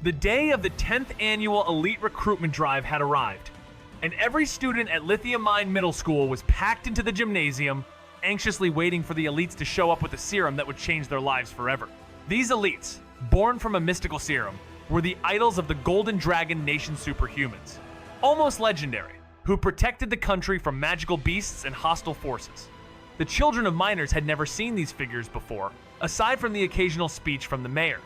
The day of the 10th annual elite recruitment drive had arrived, and every student at Lithium Mine Middle School was packed into the gymnasium, anxiously waiting for the elites to show up with a serum that would change their lives forever. These elites, born from a mystical serum, were the idols of the Golden Dragon Nation superhumans, almost legendary, who protected the country from magical beasts and hostile forces. The children of miners had never seen these figures before, aside from the occasional speech from the mayor.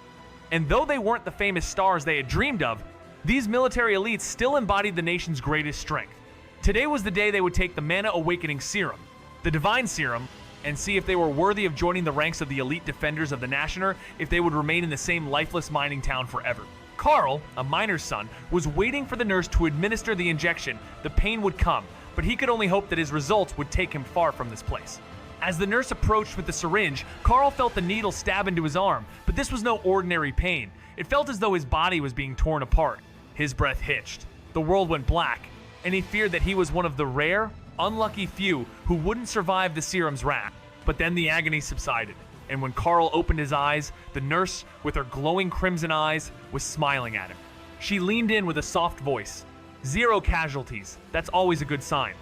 And though they weren't the famous stars they had dreamed of, these military elites still embodied the nation's greatest strength. Today was the day they would take the Mana Awakening Serum, the Divine Serum, and see if they were worthy of joining the ranks of the elite defenders of the Nationer if they would remain in the same lifeless mining town forever. Carl, a miner's son, was waiting for the nurse to administer the injection. The pain would come, but he could only hope that his results would take him far from this place. As the nurse approached with the syringe, Carl felt the needle stab into his arm, but this was no ordinary pain. It felt as though his body was being torn apart. His breath hitched. The world went black, and he feared that he was one of the rare, unlucky few who wouldn't survive the serum's wrath. But then the agony subsided, and when Carl opened his eyes, the nurse, with her glowing crimson eyes, was smiling at him. She leaned in with a soft voice. "Zero casualties. That's always a good sign."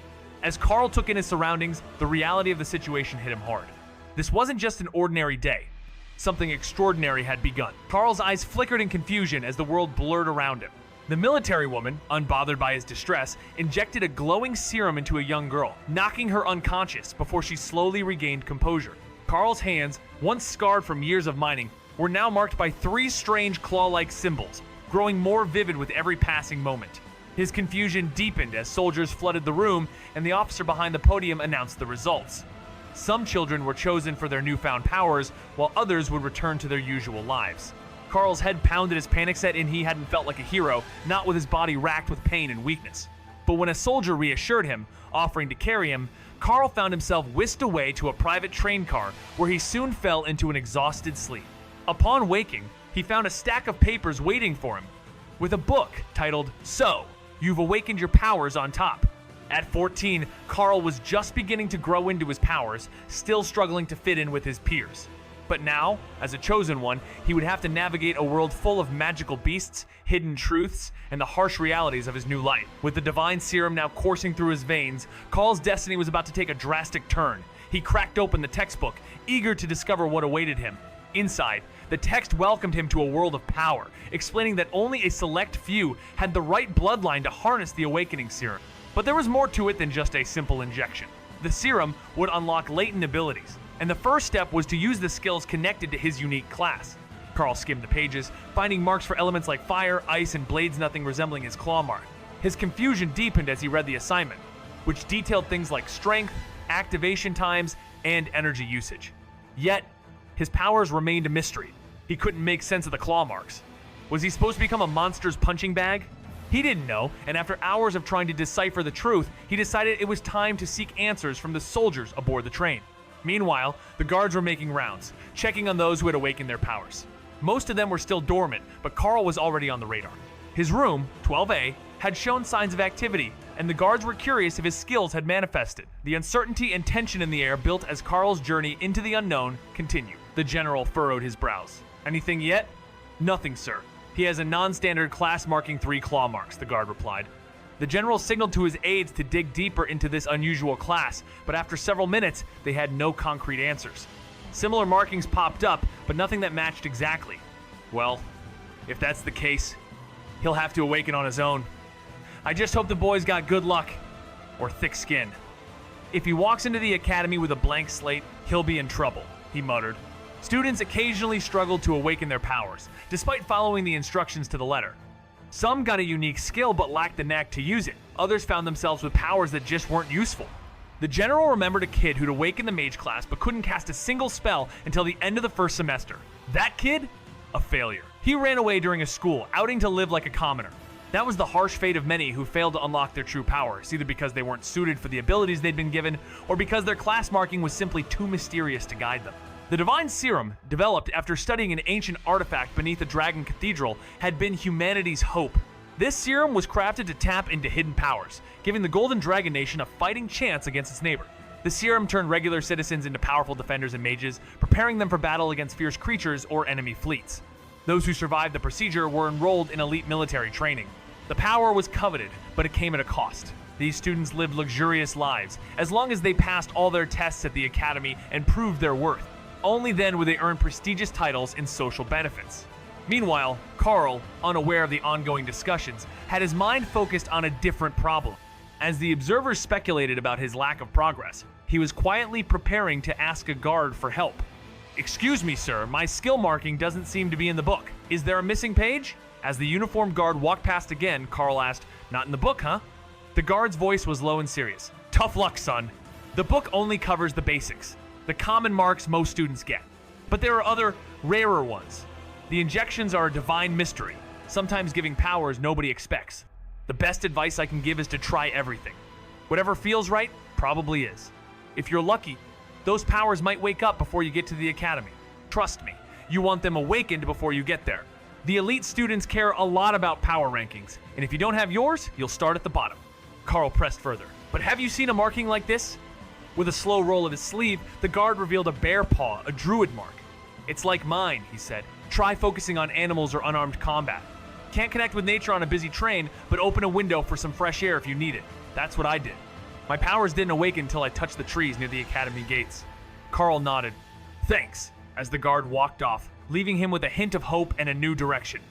As Carl took in his surroundings, the reality of the situation hit him hard. This wasn't just an ordinary day. Something extraordinary had begun. Carl's eyes flickered in confusion as the world blurred around him. The military woman, unbothered by his distress, injected a glowing serum into a young girl, knocking her unconscious before she slowly regained composure. Carl's hands, once scarred from years of mining, were now marked by 3 strange claw-like symbols, growing more vivid with every passing moment. His confusion deepened as soldiers flooded the room and the officer behind the podium announced the results. Some children were chosen for their newfound powers, while others would return to their usual lives. Carl's head pounded as panic set in. He hadn't felt like a hero, not with his body racked with pain and weakness. But when a soldier reassured him, offering to carry him, Carl found himself whisked away to a private train car where he soon fell into an exhausted sleep. Upon waking, he found a stack of papers waiting for him, with a book titled, "So, You've Awakened Your Powers" on top. At 14, Carl was just beginning to grow into his powers, still struggling to fit in with his peers. But now, as a chosen one, he would have to navigate a world full of magical beasts, hidden truths, and the harsh realities of his new life. With the divine serum now coursing through his veins, Carl's destiny was about to take a drastic turn. He cracked open the textbook, eager to discover what awaited him. Inside, the text welcomed him to a world of power, explaining that only a select few had the right bloodline to harness the awakening serum. But there was more to it than just a simple injection. The serum would unlock latent abilities, and the first step was to use the skills connected to his unique class. Carl skimmed the pages, finding marks for elements like fire, ice, and blades nothing resembling his claw mark. His confusion deepened as he read the assignment, which detailed things like strength, activation times, and energy usage. Yet, his powers remained a mystery. He couldn't make sense of the claw marks. Was he supposed to become a monster's punching bag? He didn't know, and after hours of trying to decipher the truth, he decided it was time to seek answers from the soldiers aboard the train. Meanwhile, the guards were making rounds, checking on those who had awakened their powers. Most of them were still dormant, but Carl was already on the radar. His room, 12A, had shown signs of activity, and the guards were curious if his skills had manifested. The uncertainty and tension in the air built as Carl's journey into the unknown continued. The general furrowed his brows. "Anything yet?" "Nothing, sir. He has a non-standard class marking 3 claw marks," the guard replied. The general signaled to his aides to dig deeper into this unusual class, but after several minutes, they had no concrete answers. Similar markings popped up, but nothing that matched exactly. "Well, if that's the case, he'll have to awaken on his own. I just hope the boy's got good luck, or thick skin. If he walks into the academy with a blank slate, he'll be in trouble," he muttered. Students occasionally struggled to awaken their powers, despite following the instructions to the letter. Some got a unique skill but lacked the knack to use it. Others found themselves with powers that just weren't useful. The general remembered a kid who'd awakened the mage class but couldn't cast a single spell until the end of the first semester. That kid? A failure. He ran away during a school, outing to live like a commoner. That was the harsh fate of many who failed to unlock their true powers, either because they weren't suited for the abilities they'd been given, or because their class marking was simply too mysterious to guide them. The Divine Serum, developed after studying an ancient artifact beneath the Dragon Cathedral, had been humanity's hope. This serum was crafted to tap into hidden powers, giving the Golden Dragon Nation a fighting chance against its neighbor. The serum turned regular citizens into powerful defenders and mages, preparing them for battle against fierce creatures or enemy fleets. Those who survived the procedure were enrolled in elite military training. The power was coveted, but it came at a cost. These students lived luxurious lives, as long as they passed all their tests at the academy and proved their worth. Only then would they earn prestigious titles and social benefits. Meanwhile, Carl, unaware of the ongoing discussions, had his mind focused on a different problem. As the observers speculated about his lack of progress, he was quietly preparing to ask a guard for help. "Excuse me, sir, my skill marking doesn't seem to be in the book. Is there a missing page?" As the uniformed guard walked past again, Carl asked, "Not in the book, huh?" The guard's voice was low and serious. "Tough luck, son. The book only covers the basics, the common marks most students get. But there are other, rarer ones. The injections are a divine mystery, sometimes giving powers nobody expects. The best advice I can give is to try everything. Whatever feels right, probably is. If you're lucky, those powers might wake up before you get to the academy. Trust me, you want them awakened before you get there. The elite students care a lot about power rankings, and if you don't have yours, you'll start at the bottom." Carl pressed further. "But have you seen a marking like this?" With a slow roll of his sleeve, the guard revealed a bear paw, a druid mark. "It's like mine," he said. "Try focusing on animals or unarmed combat. Can't connect with nature on a busy train, but open a window for some fresh air if you need it. That's what I did. My powers didn't awaken until I touched the trees near the academy gates." Carl nodded. "Thanks," as the guard walked off, leaving him with a hint of hope and a new direction.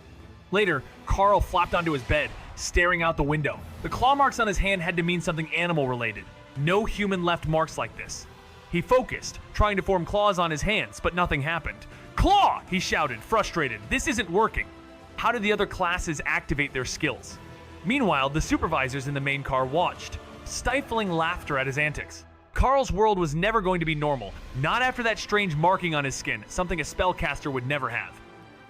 Later, Carl flopped onto his bed, staring out the window. The claw marks on his hand had to mean something animal-related. No human left marks like this. He focused, trying to form claws on his hands, but nothing happened. "Claw!" he shouted, frustrated. "This isn't working." How did the other classes activate their skills? Meanwhile, the supervisors in the main car watched, stifling laughter at his antics. Carl's world was never going to be normal, not after that strange marking on his skin, something a spellcaster would never have.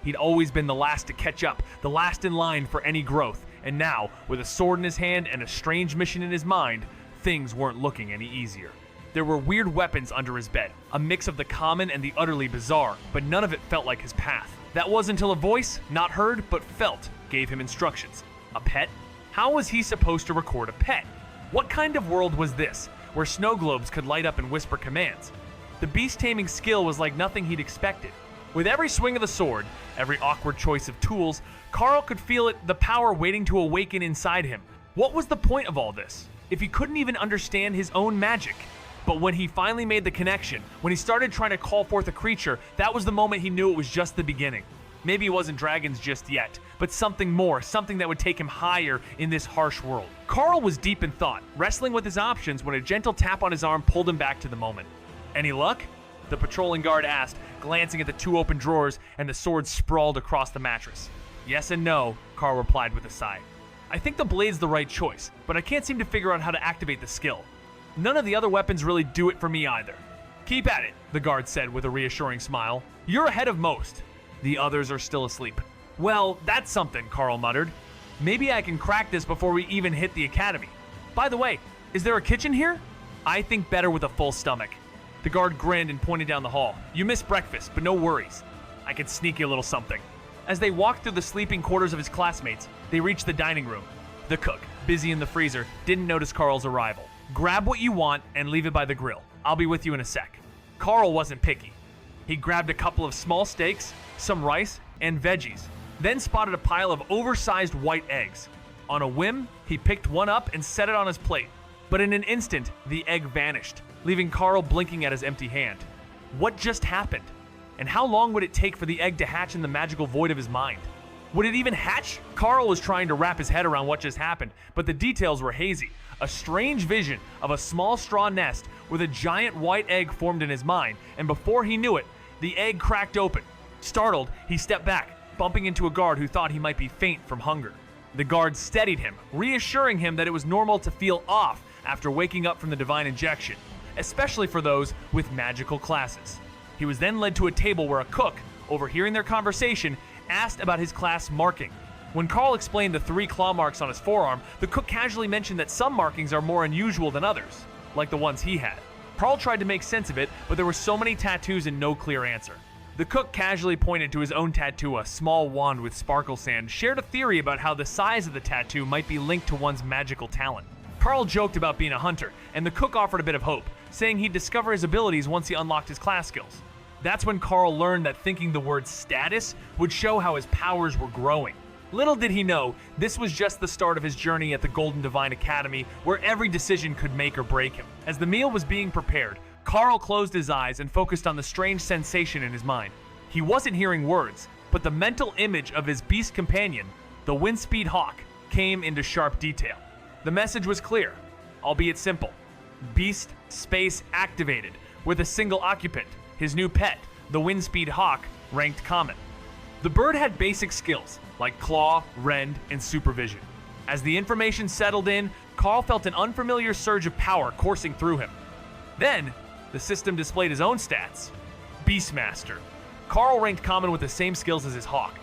He'd always been the last to catch up, the last in line for any growth, and now, with a sword in his hand and a strange mission in his mind, things weren't looking any easier. There were weird weapons under his bed, a mix of the common and the utterly bizarre, but none of it felt like his path. That was until a voice, not heard but felt, gave him instructions. A pet? How was he supposed to record a pet? What kind of world was this, where snow globes could light up and whisper commands? The beast-taming skill was like nothing he'd expected. With every swing of the sword, every awkward choice of tools, Carl could feel it, the power waiting to awaken inside him. What was the point of all this, if he couldn't even understand his own magic? But when he finally made the connection, when he started trying to call forth a creature, that was the moment he knew it was just the beginning. Maybe it wasn't dragons just yet, but something more, something that would take him higher in this harsh world. Carl was deep in thought, wrestling with his options when a gentle tap on his arm pulled him back to the moment. "Any luck?" the patrolling guard asked, glancing at the two open drawers and the sword sprawled across the mattress. "Yes and no," Carl replied with a sigh. "I think the blade's the right choice, but I can't seem to figure out how to activate the skill. None of the other weapons really do it for me either." "Keep at it," the guard said with a reassuring smile. "You're ahead of most. The others are still asleep." "Well, that's something," Carl muttered. "Maybe I can crack this before we even hit the academy. By the way, is there a kitchen here? I think better with a full stomach." The guard grinned and pointed down the hall. "You missed breakfast, but no worries. I could sneak you a little something." As they walked through the sleeping quarters of his classmates, they reached the dining room. The cook, busy in the freezer, didn't notice Carl's arrival. "Grab what you want and leave it by the grill. I'll be with you in a sec." Carl wasn't picky. He grabbed a couple of small steaks, some rice, and veggies, then spotted a pile of oversized white eggs. On a whim, he picked one up and set it on his plate. But in an instant, the egg vanished, leaving Carl blinking at his empty hand. What just happened? And how long would it take for the egg to hatch in the magical void of his mind? Would it even hatch? Carl was trying to wrap his head around what just happened, but the details were hazy. A strange vision of a small straw nest with a giant white egg formed in his mind, and before he knew it, the egg cracked open. Startled, he stepped back, bumping into a guard who thought he might be faint from hunger. The guard steadied him, reassuring him that it was normal to feel off after waking up from the divine injection, especially for those with magical classes. He was then led to a table where a cook, overhearing their conversation, asked about his class marking. When Carl explained the 3 claw marks on his forearm, the cook casually mentioned that some markings are more unusual than others, like the ones he had. Carl tried to make sense of it, but there were so many tattoos and no clear answer. The cook casually pointed to his own tattoo, a small wand with sparkle sand, shared a theory about how the size of the tattoo might be linked to one's magical talent. Carl joked about being a hunter, and the cook offered a bit of hope, saying he'd discover his abilities once he unlocked his class skills. That's when Carl learned that thinking the word status would show how his powers were growing. Little did he know, this was just the start of his journey at the Golden Divine Academy, where every decision could make or break him. As the meal was being prepared, Carl closed his eyes and focused on the strange sensation in his mind. He wasn't hearing words, but the mental image of his beast companion, the Windspeed Hawk, came into sharp detail. The message was clear, albeit simple. Beast space activated, with a single occupant, his new pet, the Windspeed Hawk, ranked common. The bird had basic skills, like claw, rend, and supervision. As the information settled in, Carl felt an unfamiliar surge of power coursing through him. Then, the system displayed his own stats. Beastmaster. Carl ranked common with the same skills as his hawk,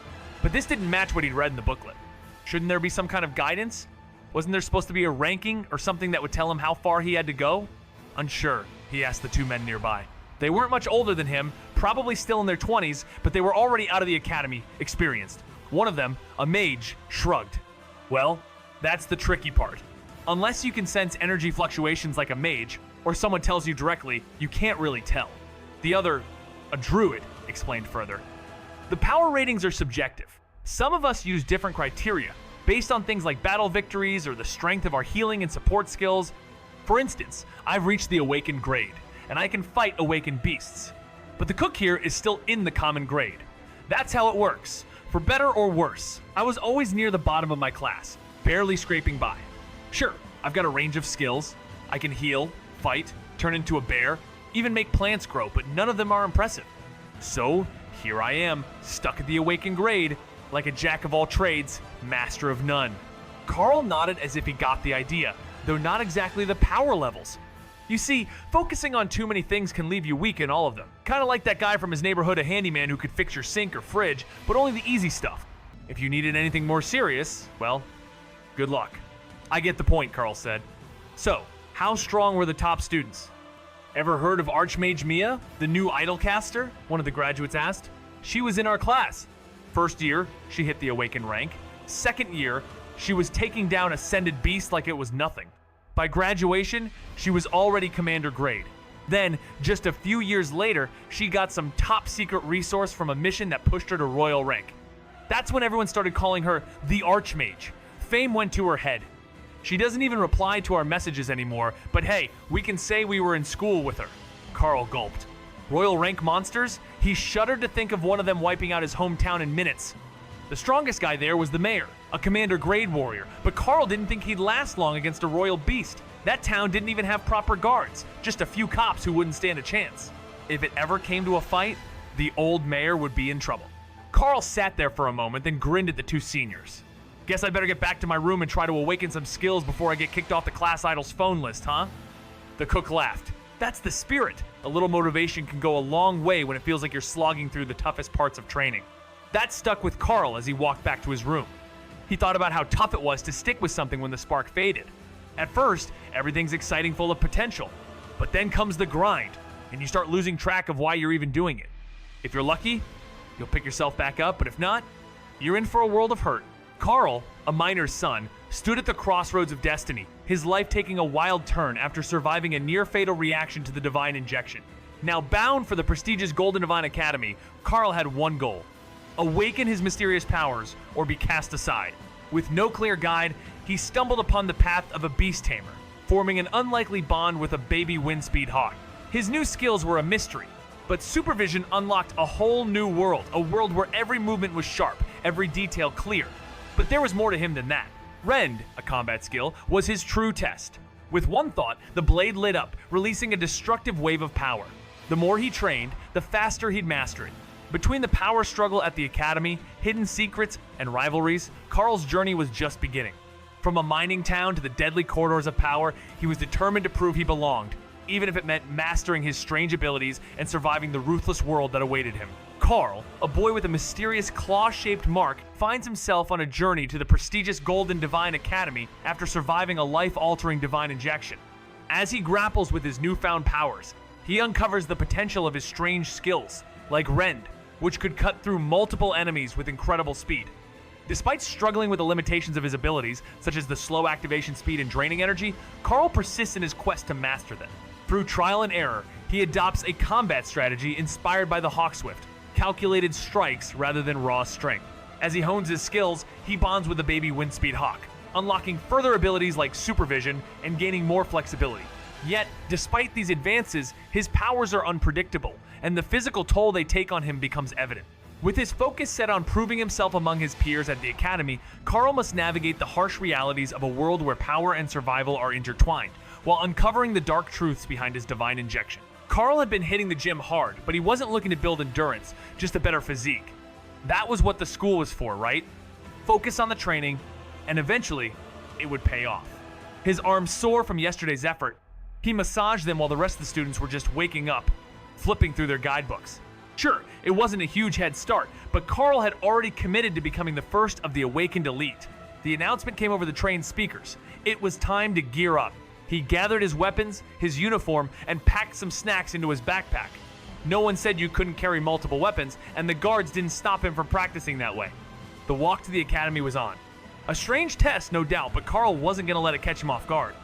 but this didn't match what he'd read in the booklet. Shouldn't there be some kind of guidance? Wasn't there supposed to be a ranking or something that would tell him how far he had to go? Unsure, he asked the two men nearby. They weren't much older than him, probably still in their 20s, but they were already out of the academy, experienced. One of them, a mage, shrugged. Well, that's the tricky part. Unless you can sense energy fluctuations like a mage, or someone tells you directly, you can't really tell. The other, a druid, explained further. The power ratings are subjective. Some of us use different criteria, based on things like battle victories or the strength of our healing and support skills. For instance, I've reached the awakened grade, and I can fight awakened beasts. But the cook here is still in the common grade. That's how it works. For better or worse, I was always near the bottom of my class, barely scraping by. Sure, I've got a range of skills. I can heal, fight, turn into a bear, even make plants grow, but none of them are impressive. So, here I am, stuck at the awakened grade, like a jack of all trades, master of none. Carl nodded as if he got the idea, though not exactly the power levels. You see, focusing on too many things can leave you weak in all of them. Kinda like that guy from his neighborhood, a handyman who could fix your sink or fridge, but only the easy stuff. If you needed anything more serious, well, good luck. I get the point, Carl said. So, how strong were the top students? Ever heard of Archmage Mia, the new idolcaster? One of the graduates asked. She was in our class. First year, she hit the awakened rank. Second year, she was taking down ascended beasts like it was nothing. By graduation, she was already commander grade. Then, just a few years later, she got some top secret resource from a mission that pushed her to royal rank. That's when everyone started calling her the Archmage. Fame went to her head. She doesn't even reply to our messages anymore, but hey, we can say we were in school with her. Carl gulped. Royal rank monsters? He shuddered to think of one of them wiping out his hometown in minutes. The strongest guy there was the mayor, a commander grade warrior, but Carl didn't think he'd last long against a royal beast. That town didn't even have proper guards, just a few cops who wouldn't stand a chance. If it ever came to a fight, the old mayor would be in trouble. Carl sat there for a moment, then grinned at the two seniors. Guess I better get back to my room and try to awaken some skills before I get kicked off the class idol's phone list, huh? The cook laughed. That's the spirit. A little motivation can go a long way when it feels like you're slogging through the toughest parts of training. That stuck with Carl as he walked back to his room. He thought about how tough it was to stick with something when the spark faded. At first, everything's exciting, full of potential. But then comes the grind, and you start losing track of why you're even doing it. If you're lucky, you'll pick yourself back up, but if not, you're in for a world of hurt. Carl, a miner's son, stood at the crossroads of destiny, his life taking a wild turn after surviving a near-fatal reaction to the divine injection. Now bound for the prestigious Golden Divine Academy, Carl had one goal: awaken his mysterious powers or be cast aside. With no clear guide, he stumbled upon the path of a beast tamer, forming an unlikely bond with a baby Windspeed Hawk. His new skills were a mystery, but supervision unlocked a whole new world, a world where every movement was sharp, every detail clear. But there was more to him than that. Rend, a combat skill, was his true test. With one thought, the blade lit up, releasing a destructive wave of power. The more he trained, the faster he'd master it. Between the power struggle at the academy, hidden secrets, and rivalries, Carl's journey was just beginning. From a mining town to the deadly corridors of power, he was determined to prove he belonged, even if it meant mastering his strange abilities and surviving the ruthless world that awaited him. Carl, a boy with a mysterious claw-shaped mark, finds himself on a journey to the prestigious Golden Divine Academy after surviving a life-altering divine injection. As he grapples with his newfound powers, he uncovers the potential of his strange skills, like Rend, which could cut through multiple enemies with incredible speed. Despite struggling with the limitations of his abilities, such as the slow activation speed and draining energy, Carl persists in his quest to master them. Through trial and error, He adopts a combat strategy inspired by the Hawkswift, calculated strikes rather than raw strength. As he hones his skills, he bonds with the baby Windspeed Hawk, unlocking further abilities like supervision and gaining more flexibility. Yet, despite these advances, his powers are unpredictable, and the physical toll they take on him becomes evident. With his focus set on proving himself among his peers at the Academy, Carl must navigate the harsh realities of a world where power and survival are intertwined, while uncovering the dark truths behind his divine injection. Carl had been hitting the gym hard, but he wasn't looking to build endurance, just a better physique. That was what the school was for, right? Focus on the training, and eventually, it would pay off. His arms sore from yesterday's effort. He massaged them while the rest of the students were just waking up, flipping through their guidebooks. Sure, it wasn't a huge head start, but Carl had already committed to becoming the first of the awakened elite. The announcement came over the train speakers. It was time to gear up. He gathered his weapons, his uniform, and packed some snacks into his backpack. No one said you couldn't carry multiple weapons, and the guards didn't stop him from practicing that way. The walk to the academy was on. A strange test, no doubt, but Carl wasn't going to let it catch him off guard.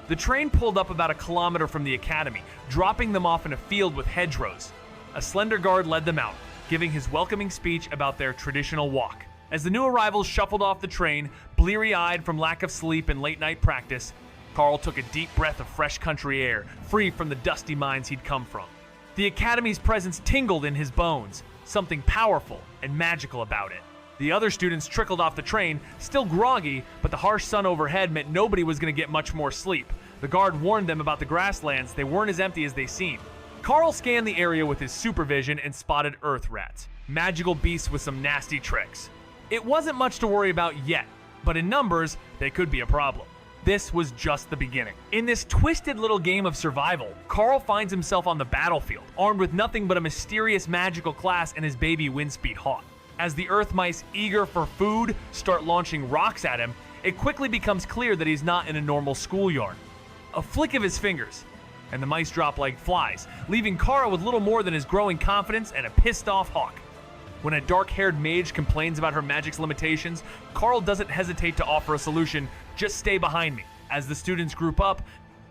The train pulled up about a kilometer from the academy, dropping them off in a field with hedgerows. A slender guard led them out, giving his welcoming speech about their traditional walk. As the new arrivals shuffled off the train, bleary-eyed from lack of sleep and late-night practice, Carl took a deep breath of fresh country air, free from the dusty mines he'd come from. The Academy's presence tingled in his bones, something powerful and magical about it. The other students trickled off the train, still groggy, but the harsh sun overhead meant nobody was going to get much more sleep. The guard warned them about the grasslands. They weren't as empty as they seemed. Carl scanned the area with his supervision and spotted earth rats, magical beasts with some nasty tricks. It wasn't much to worry about yet, but in numbers, they could be a problem. This was just the beginning. In this twisted little game of survival, Carl finds himself on the battlefield, armed with nothing but a mysterious magical class and his baby Windspeed Hawk. As the earth mice, eager for food, start launching rocks at him, it quickly becomes clear that he's not in a normal schoolyard. A flick of his fingers, and the mice drop like flies, leaving Carl with little more than his growing confidence and a pissed-off Hawk. When a dark-haired mage complains about her magic's limitations, Carl doesn't hesitate to offer a solution: just stay behind me. As the students group up,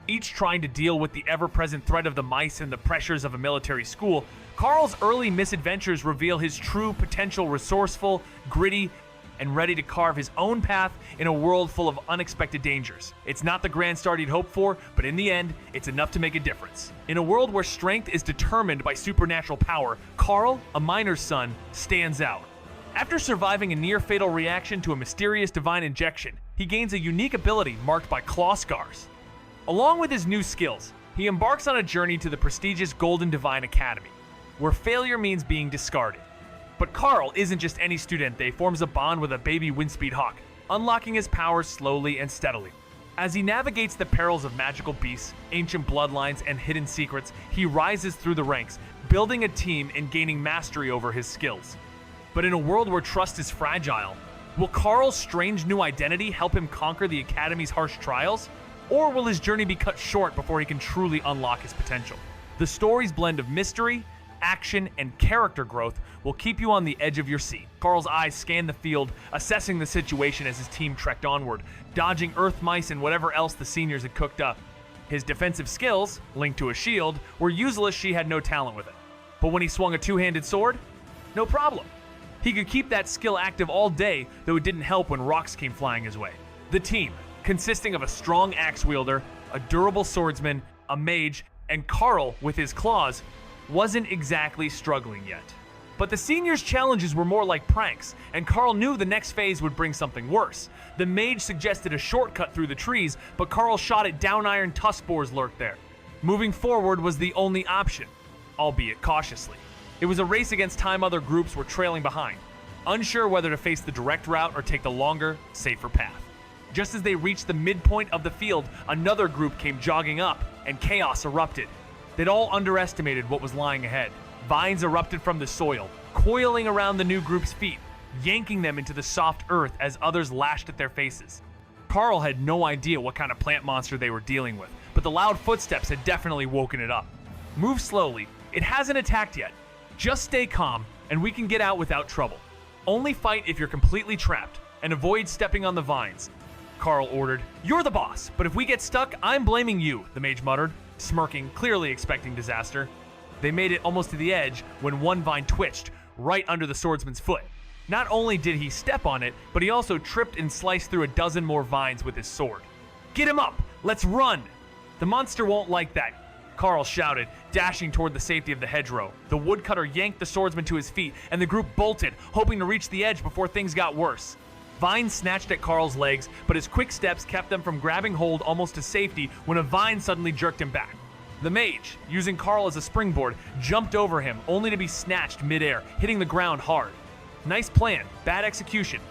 each trying to deal with the ever-present threat of the mice and the pressures of a military school, Carl's early misadventures reveal his true potential: resourceful, gritty, and ready to carve his own path in a world full of unexpected dangers. It's not the grand start he'd hoped for, but in the end, it's enough to make a difference. In a world where strength is determined by supernatural power, Carl, a miner's son, stands out. After surviving a near-fatal reaction to a mysterious divine injection, he gains a unique ability marked by claw scars. Along with his new skills, he embarks on a journey to the prestigious Golden Divine Academy, where failure means being discarded. But Carl isn't just any student. They forms a bond with a baby Windspeed Hawk, unlocking his powers slowly and steadily. As he navigates the perils of magical beasts, ancient bloodlines, and hidden secrets, he rises through the ranks, building a team and gaining mastery over his skills. But in a world where trust is fragile, will Carl's strange new identity help him conquer the Academy's harsh trials? Or will his journey be cut short before he can truly unlock his potential? The story's blend of mystery, action, and character growth will keep you on the edge of your seat. Carl's eyes scanned the field, assessing the situation as his team trekked onward, dodging earth mice and whatever else the seniors had cooked up. His defensive skills, linked to a shield, were useless. She had no talent with it. But when he swung a two-handed sword, no problem. He could keep that skill active all day, though it didn't help when rocks came flying his way. The team, consisting of a strong axe wielder, a durable swordsman, a mage, and Carl with his claws, wasn't exactly struggling yet. But the seniors' challenges were more like pranks, and Carl knew the next phase would bring something worse. The mage suggested a shortcut through the trees, but Carl shot at down iron tusk boars lurked there. Moving forward was the only option, albeit cautiously. It was a race against time. Other groups were trailing behind, unsure whether to face the direct route or take the longer, safer path. Just as they reached the midpoint of the field, another group came jogging up, and chaos erupted. They'd all underestimated what was lying ahead. Vines erupted from the soil, coiling around the new group's feet, yanking them into the soft earth as others lashed at their faces. Carl had no idea what kind of plant monster they were dealing with, but the loud footsteps had definitely woken it up. Move slowly. It hasn't attacked yet. Just stay calm, and we can get out without trouble. Only fight if you're completely trapped, and avoid stepping on the vines, Carl ordered. You're the boss, but if we get stuck, I'm blaming you, the mage muttered. smirking, clearly expecting disaster. They made it almost to the edge when one vine twitched right under the swordsman's foot. Not only did he step on it, but he also tripped and sliced through a dozen more vines with his sword. "Get him up! Let's run!" "The monster won't like that," Carl shouted, dashing toward the safety of the hedgerow. The woodcutter yanked the swordsman to his feet, and the group bolted, hoping to reach the edge before things got worse. Vines snatched at Carl's legs, but his quick steps kept them from grabbing hold almost to safety when a vine suddenly jerked him back. The mage, using Carl as a springboard, jumped over him, only to be snatched midair, hitting the ground hard. Nice plan, bad execution.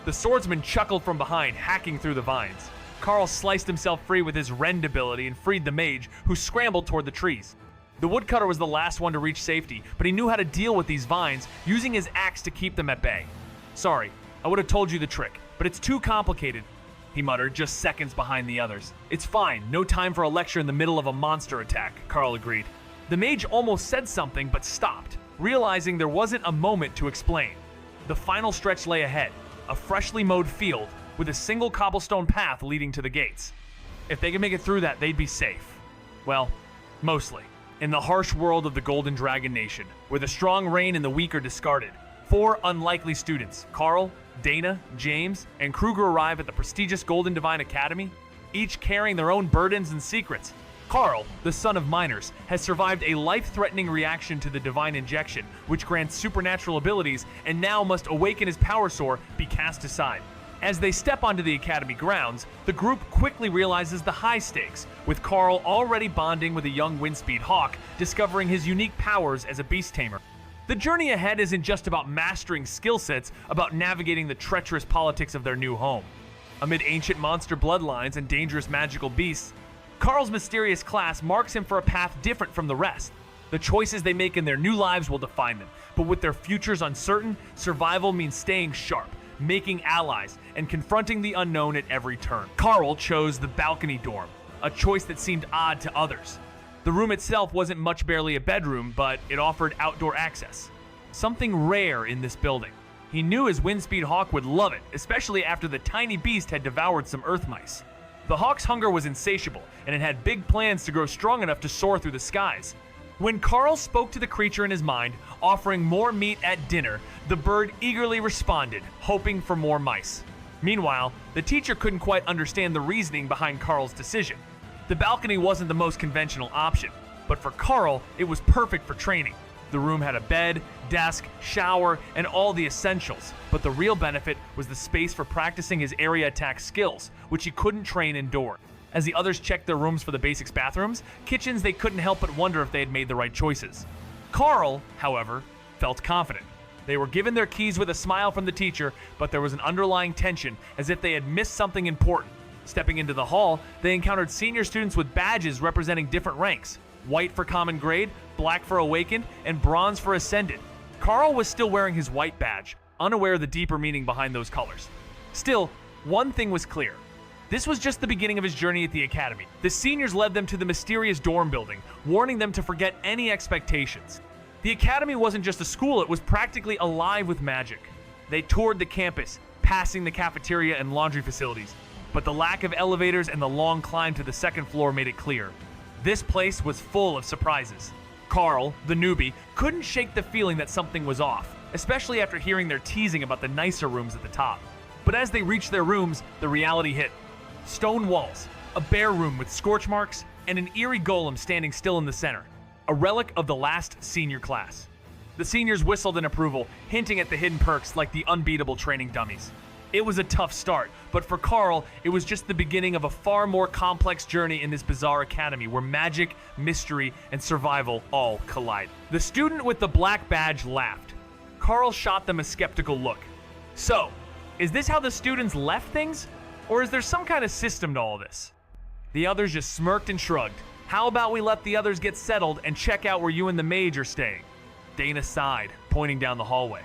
The swordsman chuckled from behind, hacking through the vines. Carl sliced himself free with his rend ability and freed the mage, who scrambled toward the trees. The woodcutter was the last one to reach safety, but he knew how to deal with these vines, using his axe to keep them at bay. "Sorry, I would have told you the trick, but it's too complicated," he muttered, just seconds behind the others. "It's fine, no time for a lecture in the middle of a monster attack," Carl agreed. The mage almost said something, but stopped, realizing there wasn't a moment to explain. The final stretch lay ahead, a freshly mowed field with a single cobblestone path leading to the gates. If they could make it through that, they'd be safe. Well, mostly. In the harsh world of the Golden Dragon Nation, where the strong reign and the weak are discarded, 4 unlikely students, Carl, Dana, James, and Kruger, arrive at the prestigious Golden Divine Academy, each carrying their own burdens and secrets. Carl, the son of miners, has survived a life-threatening reaction to the divine injection, which grants supernatural abilities, and now must awaken his power soar, be cast aside. As they step onto the academy grounds, the group quickly realizes the high stakes, with Carl already bonding with a young windspeed hawk, discovering his unique powers as a beast tamer. The journey ahead isn't just about mastering skill sets, about navigating the treacherous politics of their new home. Amid ancient monster bloodlines and dangerous magical beasts, Carl's mysterious class marks him for a path different from the rest. The choices they make in their new lives will define them, but with their futures uncertain, survival means staying sharp, making allies, and confronting the unknown at every turn. Carl chose the balcony dorm, a choice that seemed odd to others. The room itself wasn't much barely a bedroom, but it offered outdoor access. Something rare in this building. He knew his windspeed hawk would love it, especially after the tiny beast had devoured some earth mice. The hawk's hunger was insatiable, and it had big plans to grow strong enough to soar through the skies. When Carl spoke to the creature in his mind, offering more meat at dinner, the bird eagerly responded, hoping for more mice. Meanwhile, the teacher couldn't quite understand the reasoning behind Carl's decision. The balcony wasn't the most conventional option, but for Carl, it was perfect for training. The room had a bed, desk, shower, and all the essentials, but the real benefit was the space for practicing his area attack skills, which he couldn't train indoors. As the others checked their rooms for the basics bathrooms, kitchens, they couldn't help but wonder if they had made the right choices. Carl, however, felt confident. They were given their keys with a smile from the teacher, but there was an underlying tension, as if they had missed something important. Stepping into the hall, they encountered senior students with badges representing different ranks: white for common grade, black for awakened, and bronze for ascended. Carl was still wearing his white badge, unaware of the deeper meaning behind those colors. Still, one thing was clear. This was just the beginning of his journey at the academy. The seniors led them to the mysterious dorm building, warning them to forget any expectations. The academy wasn't just a school, it was practically alive with magic. They toured the campus, passing the cafeteria and laundry facilities, but the lack of elevators and the long climb to the second floor made it clear. This place was full of surprises. Carl, the newbie, couldn't shake the feeling that something was off, especially after hearing their teasing about the nicer rooms at the top. But as they reached their rooms, the reality hit. Stone walls, a bare room with scorch marks, and an eerie golem standing still in the center, a relic of the last senior class. The seniors whistled in approval, hinting at the hidden perks like the unbeatable training dummies. It was a tough start, but for Carl, it was just the beginning of a far more complex journey in this bizarre academy where magic, mystery, and survival all collide. The student with the black badge laughed. Carl shot them a skeptical look. "So, is this how the students left things? Or is there some kind of system to all this?" The others just smirked and shrugged. "How about we let the others get settled and check out where you and the mage are staying?" Dana sighed, pointing down the hallway.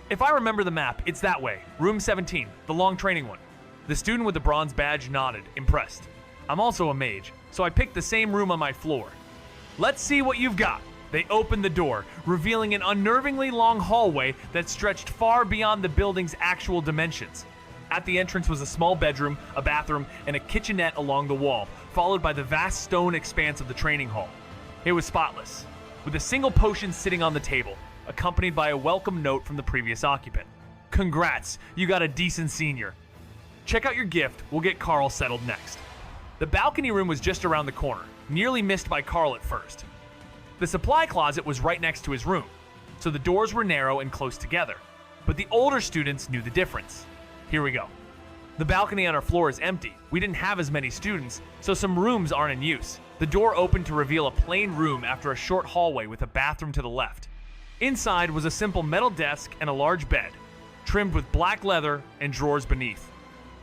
"If I remember the map, it's that way. Room 17, the long training one." The student with the bronze badge nodded, impressed. "I'm also a mage, so I picked the same room on my floor." "Let's see what you've got." They opened the door, revealing an unnervingly long hallway that stretched far beyond the building's actual dimensions. At the entrance was a small bedroom, a bathroom, and a kitchenette along the wall, followed by the vast stone expanse of the training hall. It was spotless, with a single potion sitting on the table, accompanied by a welcome note from the previous occupant. Congrats, you got a decent senior. Check out your gift, we'll get Carl settled next. The balcony room was just around the corner, nearly missed by Carl at first. The supply closet was right next to his room, so the doors were narrow and close together, but the older students knew the difference. Here we go. The balcony on our floor is empty. We didn't have as many students, so some rooms aren't in use. The door opened to reveal a plain room after a short hallway with a bathroom to the left. Inside was a simple metal desk and a large bed, trimmed with black leather and drawers beneath.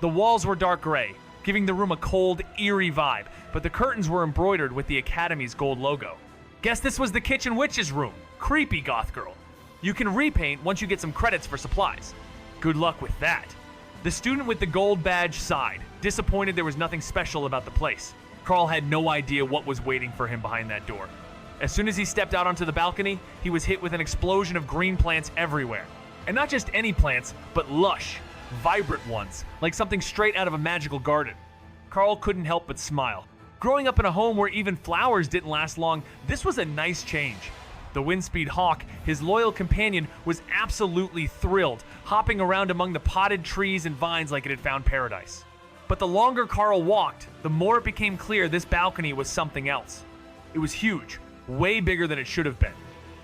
The walls were dark gray, giving the room a cold, eerie vibe, but the curtains were embroidered with the Academy's gold logo. Guess this was the kitchen witch's room. Creepy goth girl. You can repaint once you get some credits for supplies. Good luck with that. The student with the gold badge sighed, disappointed there was nothing special about the place. Carl had no idea what was waiting for him behind that door. As soon as he stepped out onto the balcony, he was hit with an explosion of green plants everywhere. And not just any plants, but lush, vibrant ones, like something straight out of a magical garden. Carl couldn't help but smile. Growing up in a home where even flowers didn't last long, this was a nice change. The Windspeed Hawk, his loyal companion, was absolutely thrilled, hopping around among the potted trees and vines like it had found paradise. But the longer Carl walked, the more it became clear this balcony was something else. It was huge, way bigger than it should have been.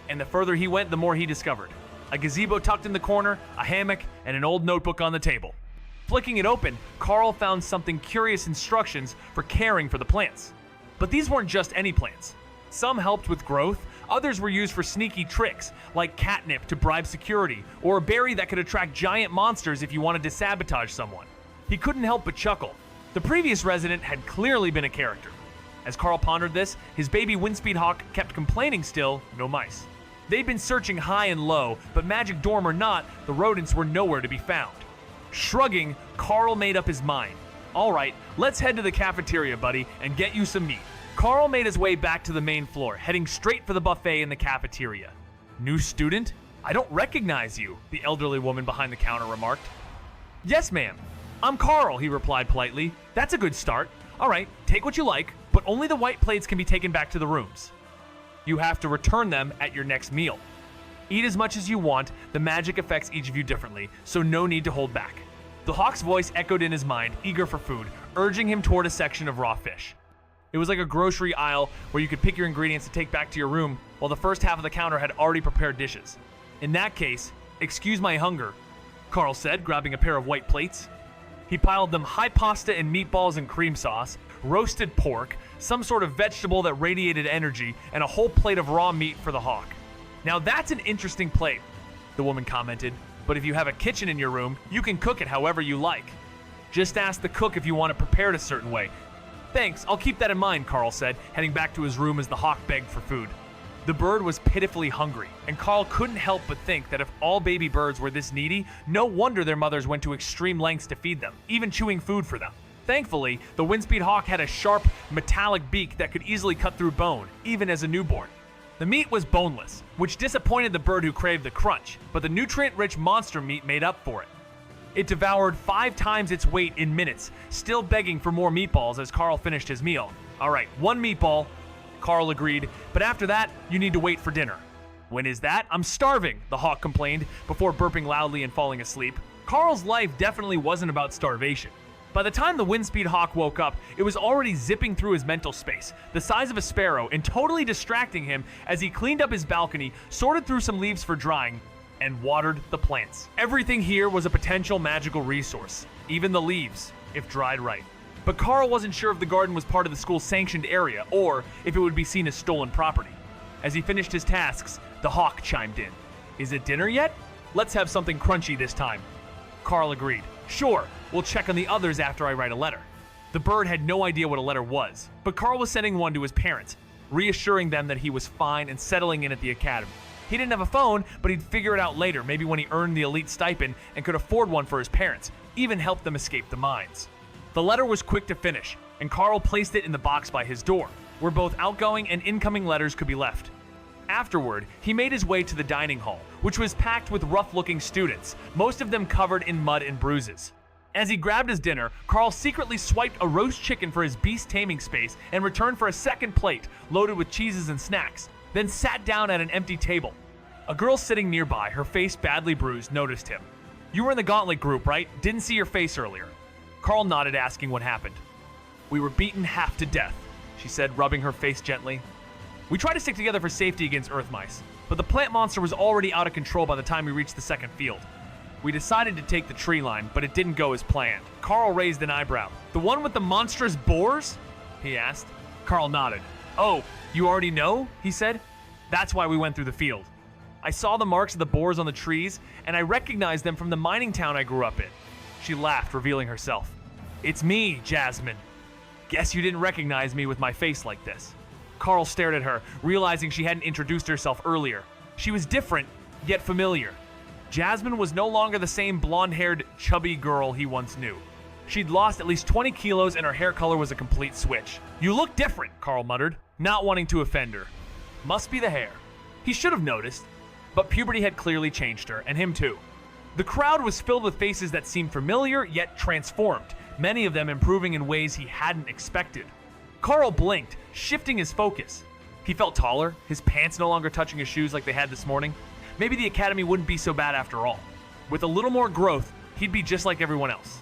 And the further he went, the more he discovered. A gazebo tucked in the corner, a hammock, and an old notebook on the table. Flicking it open, Carl found something curious instructions for caring for the plants. But these weren't just any plants. Some helped with growth, others were used for sneaky tricks, like catnip to bribe security, or a berry that could attract giant monsters if you wanted to sabotage someone. He couldn't help but chuckle. The previous resident had clearly been a character. As Carl pondered this, his baby Windspeed Hawk kept complaining still, no mice. They'd been searching high and low, but magic dorm or not, the rodents were nowhere to be found. Shrugging, Carl made up his mind. All right, let's head to the cafeteria, buddy, and get you some meat. Carl made his way back to the main floor, heading straight for the buffet in the cafeteria. New student? I don't recognize you, the elderly woman behind the counter remarked. Yes, ma'am. I'm Carl, he replied politely. That's a good start. All right, take what you like, but only the white plates can be taken back to the rooms. You have to return them at your next meal. Eat as much as you want, the magic affects each of you differently, so no need to hold back. The hawk's voice echoed in his mind, eager for food, urging him toward a section of raw fish. It was like a grocery aisle where you could pick your ingredients to take back to your room, while the first half of the counter had already prepared dishes. In that case, excuse my hunger, Carl said, grabbing a pair of white plates. He piled them high pasta and meatballs and cream sauce, roasted pork, some sort of vegetable that radiated energy, and a whole plate of raw meat for the hawk. Now that's an interesting plate, the woman commented, but if you have a kitchen in your room, you can cook it however you like. Just ask the cook if you want it prepared a certain way. Thanks, I'll keep that in mind, Carl said, heading back to his room as the hawk begged for food. The bird was pitifully hungry, and Carl couldn't help but think that if all baby birds were this needy, no wonder their mothers went to extreme lengths to feed them, even chewing food for them. Thankfully, the Windspeed Hawk had a sharp, metallic beak that could easily cut through bone, even as a newborn. The meat was boneless, which disappointed the bird who craved the crunch, but the nutrient-rich monster meat made up for it. It devoured 5 times its weight in minutes, still begging for more meatballs as Carl finished his meal. All right, 1 meatball, Carl agreed, but after that, you need to wait for dinner. When is that? I'm starving, the hawk complained, before burping loudly and falling asleep. Carl's life definitely wasn't about starvation. By the time the Windspeed Hawk woke up, it was already zipping through his mental space, the size of a sparrow, and totally distracting him as he cleaned up his balcony, sorted through some leaves for drying, and watered the plants. Everything here was a potential magical resource, even the leaves, if dried right. But Carl wasn't sure if the garden was part of the school's sanctioned area, or if it would be seen as stolen property. As he finished his tasks, the hawk chimed in. Is it dinner yet? Let's have something crunchy this time. Carl agreed. Sure, we'll check on the others after I write a letter. The bird had no idea what a letter was, but Carl was sending one to his parents, reassuring them that he was fine and settling in at the academy. He didn't have a phone, but he'd figure it out later, maybe when he earned the elite stipend and could afford one for his parents, even help them escape the mines. The letter was quick to finish, and Carl placed it in the box by his door, where both outgoing and incoming letters could be left. Afterward, he made his way to the dining hall, which was packed with rough-looking students, most of them covered in mud and bruises. As he grabbed his dinner, Carl secretly swiped a roast chicken for his beast taming space and returned for a second plate loaded with cheeses and snacks, then sat down at an empty table. A girl sitting nearby, her face badly bruised, noticed him. "You were in the gauntlet group, right? Didn't see your face earlier." Carl nodded, asking what happened. "We were beaten half to death," she said, rubbing her face gently. "We tried to stick together for safety against earth mice, but the plant monster was already out of control by the time we reached the second field. We decided to take the tree line, but it didn't go as planned." Carl raised an eyebrow. "The one with the monstrous boars?" he asked. Carl nodded. "Oh, you already know?" he said. "That's why we went through the field. I saw the marks of the boars on the trees, and I recognized them from the mining town I grew up in." She laughed, revealing herself. "It's me, Jasmine. Guess you didn't recognize me with my face like this." Carl stared at her, realizing she hadn't introduced herself earlier. She was different, yet familiar. Jasmine was no longer the same blonde-haired, chubby girl he once knew. She'd lost at least 20 kilos and her hair color was a complete switch. "You look different," Carl muttered, not wanting to offend her. Must be the hair. He should have noticed, but puberty had clearly changed her, and him too. The crowd was filled with faces that seemed familiar, yet transformed, many of them improving in ways he hadn't expected. Carl blinked, shifting his focus. He felt taller, his pants no longer touching his shoes like they had this morning. Maybe the academy wouldn't be so bad after all. With a little more growth, he'd be just like everyone else.